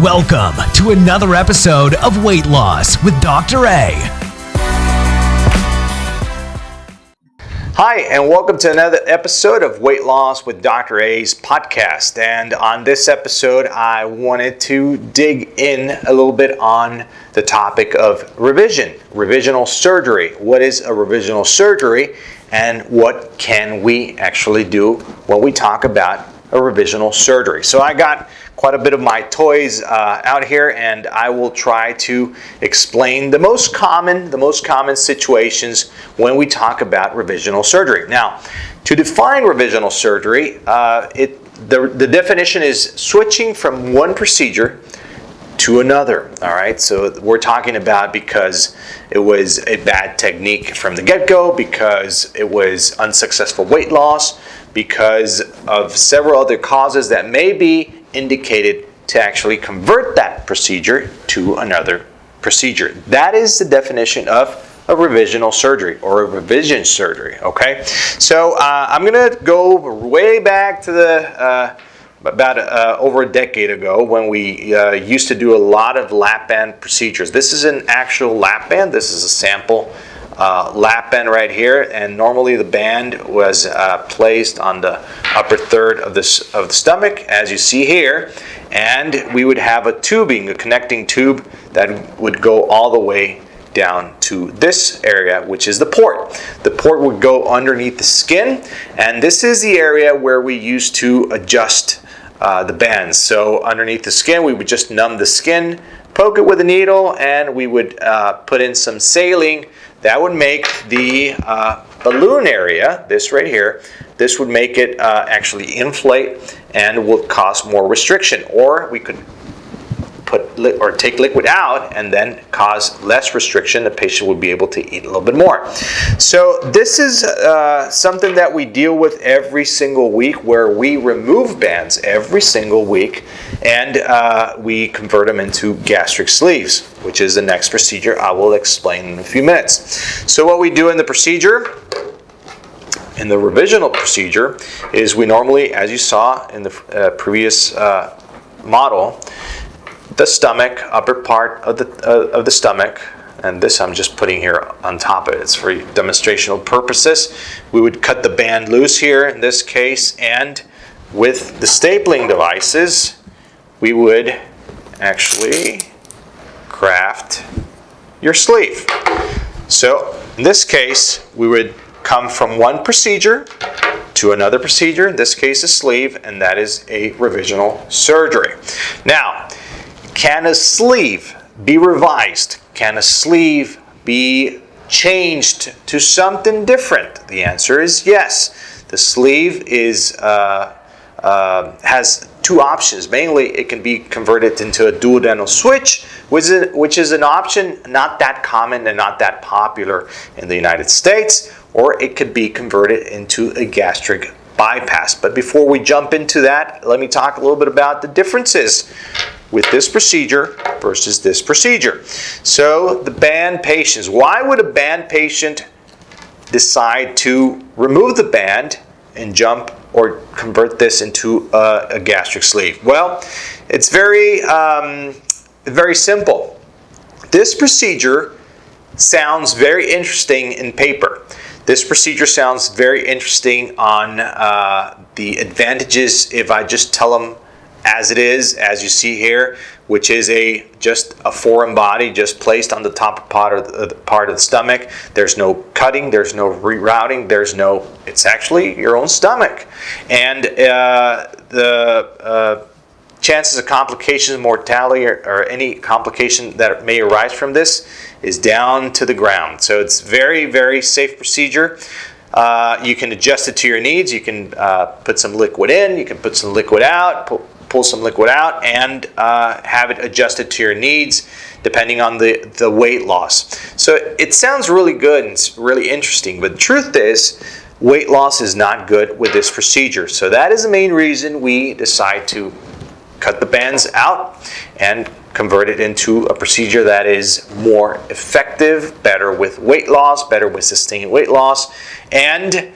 Welcome to another episode of Weight Loss with Dr. A. Hi, and welcome to another episode of Weight Loss with Dr. A's podcast. And on this episode, I wanted to dig in a little bit on the topic of revisional surgery. What is a revisional surgery, and what can we actually do when we talk about a revisional surgery? So I got quite a bit of my toys out here, and I will try to explain the most common situations when we talk about revisional surgery. Now, to define revisional surgery, the definition is switching from one procedure to another. All right, so we're talking about because it was a bad technique from the get-go, because it was unsuccessful weight loss, because of several other causes that may be indicated to actually convert that procedure to another procedure. That is the definition of a revisional surgery or a revision surgery. Okay, so I'm going to go way back to the about over a decade ago, when we used to do a lot of lap band procedures. This is an actual lap band. This is a sample lap band right here, and normally the band was placed on the upper third of the stomach, as you see here, and we would have a connecting tube that would go all the way down to this area, which is the port. The port would go underneath the skin, and this is the area where we used to adjust the bands. So underneath the skin, we would just numb the skin, poke it with a needle, and we would put in some saline. That would make the balloon area, this right here, this would make it actually inflate and will cause more restriction. Or we could take liquid out and then cause less restriction. The patient would be able to eat a little bit more. So this is something that we deal with every single week, where we remove bands every single week, and we convert them into gastric sleeves, which is the next procedure I will explain in a few minutes. So what we do in the procedure, in the revisional procedure, is we normally, as you saw in the previous model, the stomach, upper part of the stomach, and this I'm just putting here on top of it. It's for demonstrational purposes. We would cut the band loose here in this case, and with the stapling devices, we would actually graft your sleeve. So in this case, we would come from one procedure to another procedure, in this case a sleeve, and that is a revisional surgery. Now, can a sleeve be revised? Can a sleeve be changed to something different? The answer is yes. The sleeve has two options. Mainly, it can be converted into a duodenal switch, which is an option not that common and not that popular in the United States, or it could be converted into a gastric bypass. But before we jump into that, let me talk a little bit about the differences with this procedure versus this procedure. So the band patients, why would a band patient decide to remove the band and jump or convert this into a gastric sleeve? Well, it's very simple. This procedure sounds very interesting in paper. This procedure sounds very interesting on the advantages if I just tell them as it is, as you see here, which is just a foreign body just placed on the top part of the stomach. There's no cutting, there's no rerouting, it's actually your own stomach. And the chances of complications, mortality, or any complication that may arise from this is down to the ground. So it's very, very safe procedure. You can adjust it to your needs. You can put some liquid in, you can put some liquid out, pull some liquid out, and have it adjusted to your needs depending on the weight loss. So it sounds really good and it's really interesting, but the truth is weight loss is not good with this procedure. So that is the main reason we decide to cut the bands out and convert it into a procedure that is more effective, better with weight loss, better with sustained weight loss. And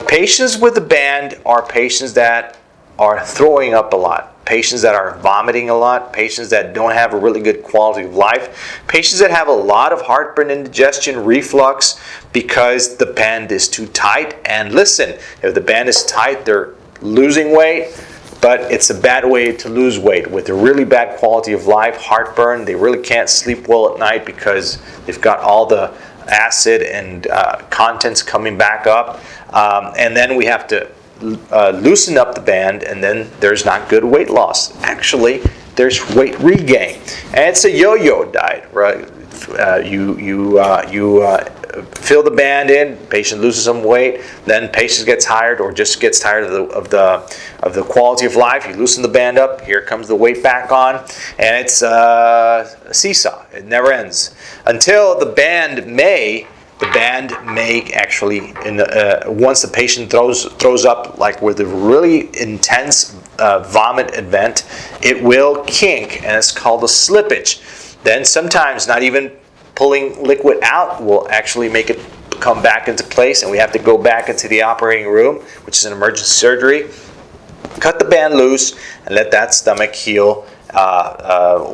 patients with the band are patients that are throwing up a lot. patients that are vomiting a lot, patients that don't have a really good quality of life, patients that have a lot of heartburn, indigestion, reflux because the band is too tight. And listen, if the band is tight, they're losing weight, but it's a bad way to lose weight with a really bad quality of life, heartburn. They really can't sleep well at night because they've got all the acid and contents coming back up. And then we have to loosen up the band, and then there's not good weight loss. Actually, there's weight regain, and it's a yo-yo diet, right? You fill the band in, patient loses some weight, then patient gets tired or just gets tired of the quality of life. You loosen the band up, here comes the weight back on, and it's a seesaw. It never ends until the band may actually, once the patient throws up, like with a really intense vomit event, it will kink, and it's called a slippage. Then sometimes not even pulling liquid out will actually make it come back into place, and we have to go back into the operating room, which is an emergency surgery, cut the band loose, and let that stomach heal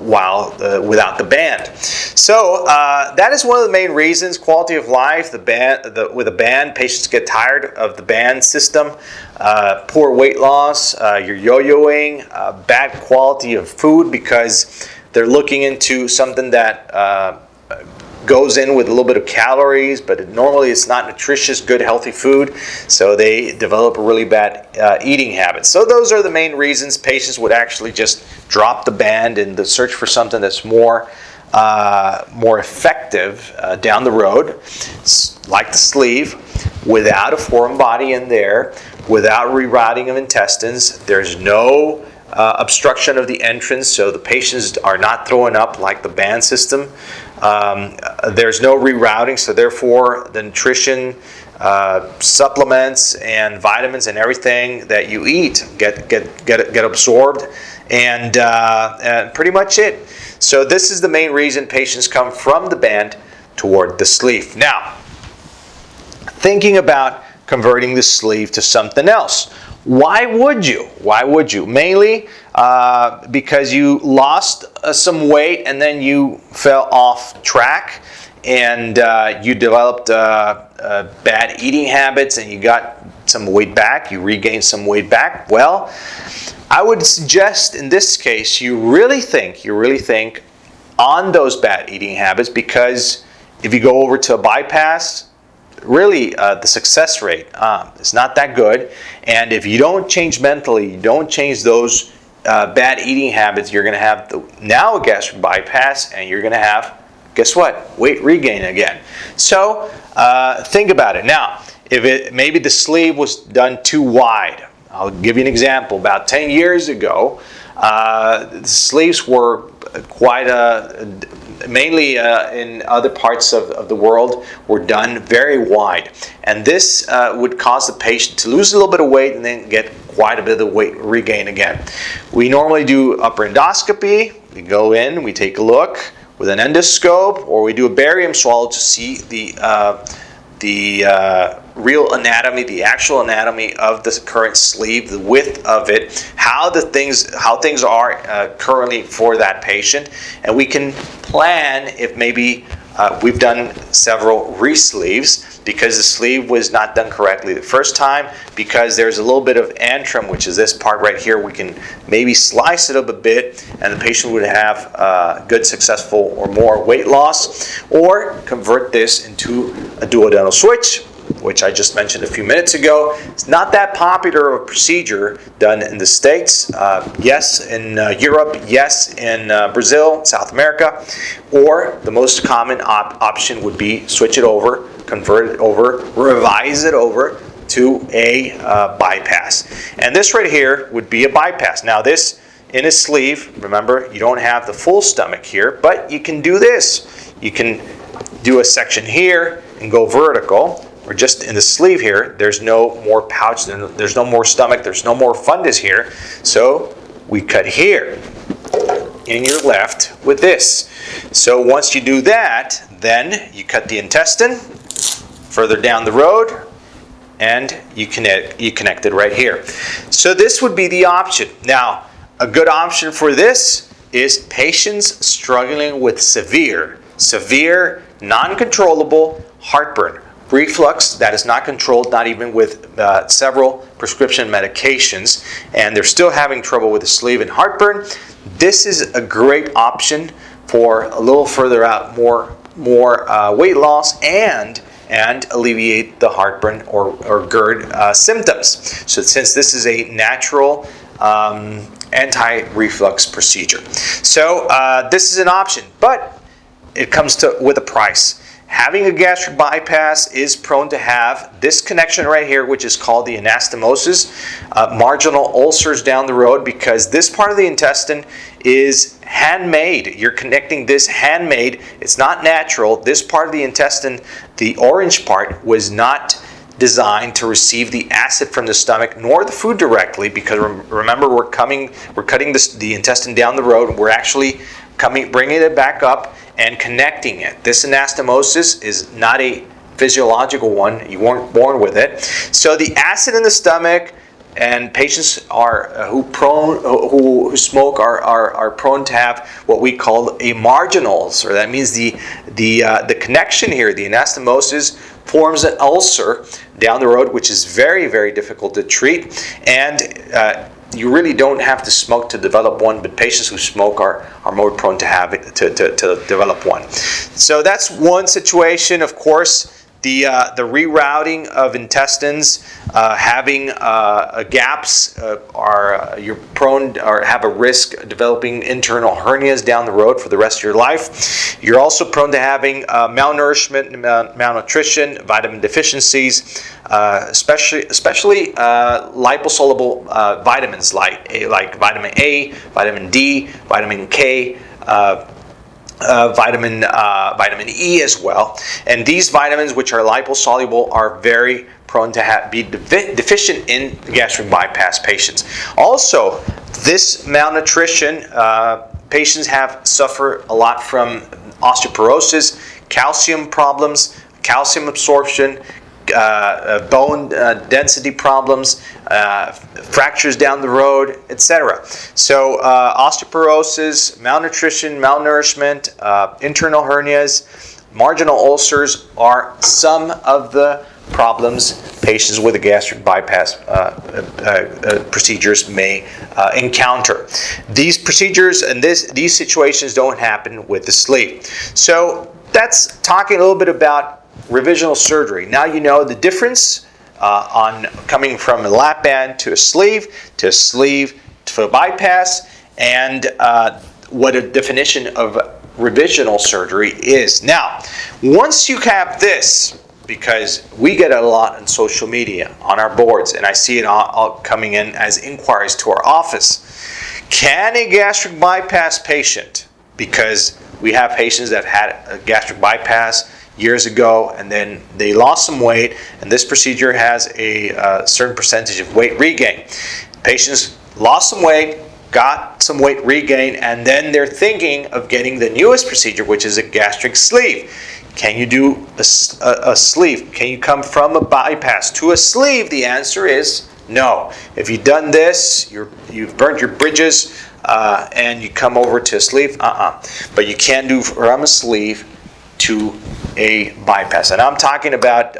without the band. So that is one of the main reasons. Quality of life, with a band, patients get tired of the band system. Poor weight loss, you're yo-yoing, bad quality of food because they're looking into something that goes in with a little bit of calories, but normally it's not nutritious, good, healthy food. So they develop a really bad eating habit. So those are the main reasons patients would actually just drop the band and search for something that's more effective down the road, like the sleeve, without a foreign body in there, without rerouting of intestines. There's no obstruction of the entrance, so the patients are not throwing up like the band system. There's no rerouting, so therefore the nutrition, supplements and vitamins and everything that you eat get absorbed, and pretty much it. So this is the main reason patients come from the band toward the sleeve. Now, thinking about converting the sleeve to something else. Why would you? Why would you? Mainly because you lost some weight and then you fell off track, and you developed bad eating habits and you got some weight back, you regained some weight back. Well, I would suggest in this case you really think on those bad eating habits, because if you go over to a bypass, really the success rate is not that good. And if you don't change mentally, you don't change those bad eating habits, you're going to have now a gastric bypass, and you're going to have, guess what, weight regain again. So think about it. Now, if maybe the sleeve was done too wide. I'll give you an example. About 10 years ago, the sleeves were quite mainly in other parts of the world, were done very wide, and this would cause the patient to lose a little bit of weight and then get quite a bit of weight regain again. We normally do upper endoscopy. We go in, we take a look with an endoscope, or we do a barium swallow to see the real anatomy, the actual anatomy of the current sleeve, the width of it, how things are currently for that patient, and we can plan if maybe we've done several re-sleeves because the sleeve was not done correctly the first time, because there's a little bit of antrum, which is this part right here. We can maybe slice it up a bit, and the patient would have good, successful, or more weight loss, or convert this into a duodenal switch, which I just mentioned a few minutes ago. It's not that popular of a procedure done in the States. Yes, in Europe. Yes, in Brazil, South America. Or the most common option would be switch it over, convert it over, revise it over to a bypass. And this right here would be a bypass. Now this, in a sleeve, remember, you don't have the full stomach here, but you can do this. You can do a section here and go vertical, or just in the sleeve here, there's no more pouch, there's no more stomach, there's no more fundus here. So we cut here, and you're left with this. So once you do that, then you cut the intestine further down the road, and you connect it right here. So this would be the option. Now, a good option for this is patients struggling with severe, non-controllable heartburn. Reflux that is not controlled, not even with several prescription medications, and they're still having trouble with the sleeve and heartburn. This is a great option for a little further out, more weight loss and alleviate the heartburn or GERD symptoms. So since this is a natural anti-reflux procedure. So this is an option, but it comes with a price. Having a gastric bypass is prone to have this connection right here, which is called the anastomosis, marginal ulcers down the road, because this part of the intestine is handmade. You're connecting this handmade. It's not natural. This part of the intestine, the orange part, was not designed to receive the acid from the stomach nor the food directly, because remember, we're cutting the intestine down the road, and we're actually bringing it back up and connecting it. This anastomosis is not a physiological one. You weren't born with it. So the acid in the stomach, and patients who smoke are prone to have what we call a marginal ulcer. That means the connection here, the anastomosis, forms an ulcer down the road, which is very, very difficult to treat. And you really don't have to smoke to develop one, but patients who smoke are more prone to have it, to develop one. So that's one situation. Of course, the rerouting of intestines, having gaps, you're prone or have a risk of developing internal hernias down the road for the rest of your life. You're also prone to having malnourishment, malnutrition, vitamin deficiencies, especially liposoluble vitamins like vitamin A, vitamin D, vitamin K, vitamin E as well. And these vitamins, which are liposoluble, are very prone to be deficient in gastric bypass patients. Also, this malnutrition, patients suffer a lot from osteoporosis, calcium problems, calcium absorption, bone density problems, fractures down the road, etc. So osteoporosis, malnutrition, malnourishment, internal hernias, marginal ulcers are some of the problems patients with a gastric bypass procedures may encounter. These procedures and these situations don't happen with the sleeve. So that's talking a little bit about revisional surgery. Now you know the difference on coming from a lap band to a sleeve to a bypass, and what a definition of revisional surgery is. Now, once you have this, because we get a lot on social media, on our boards, and I see it all coming in as inquiries to our office. Can a gastric bypass patient, because we have patients that had a gastric bypass years ago, and then they lost some weight, and this procedure has a certain percentage of weight regain. Patients lost some weight, got some weight regain, and then they're thinking of getting the newest procedure, which is a gastric sleeve. Can you do a sleeve? Can you come from a bypass to a sleeve? The answer is no. If you've done this, you've burnt your bridges, and you come over to a sleeve, But you can't do from a sleeve to a bypass. And I'm talking about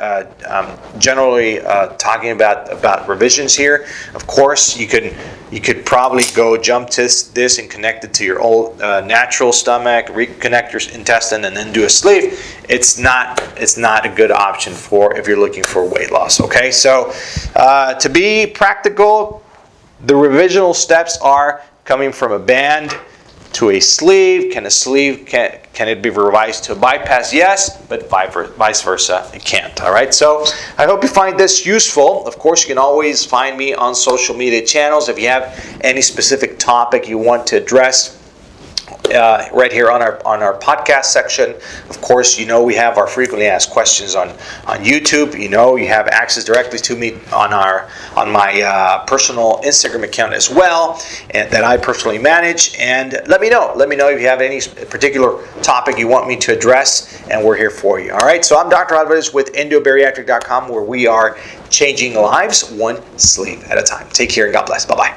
generally talking about revisions here. Of course, you could probably go jump to this and connect it to your old natural stomach, reconnect your intestine, and then do a sleeve. It's not a good option for if you're looking for weight loss. Okay, so to be practical, the revisional steps are coming from a band to a sleeve. Can it be revised to a bypass? Yes, but vice versa, it can't. All right, so I hope you find this useful. Of course, you can always find me on social media channels. If you have any specific topic you want to address, right here on our podcast section. Of course, you know we have our frequently asked questions on YouTube. You know you have access directly to me on my personal Instagram account as well, and that I personally manage. And let me know if you have any particular topic you want me to address, and we're here for you. All right. So I'm Dr. Alvarez with Endobariatric.com, where we are changing lives one sleeve at a time. Take care and God bless. Bye bye.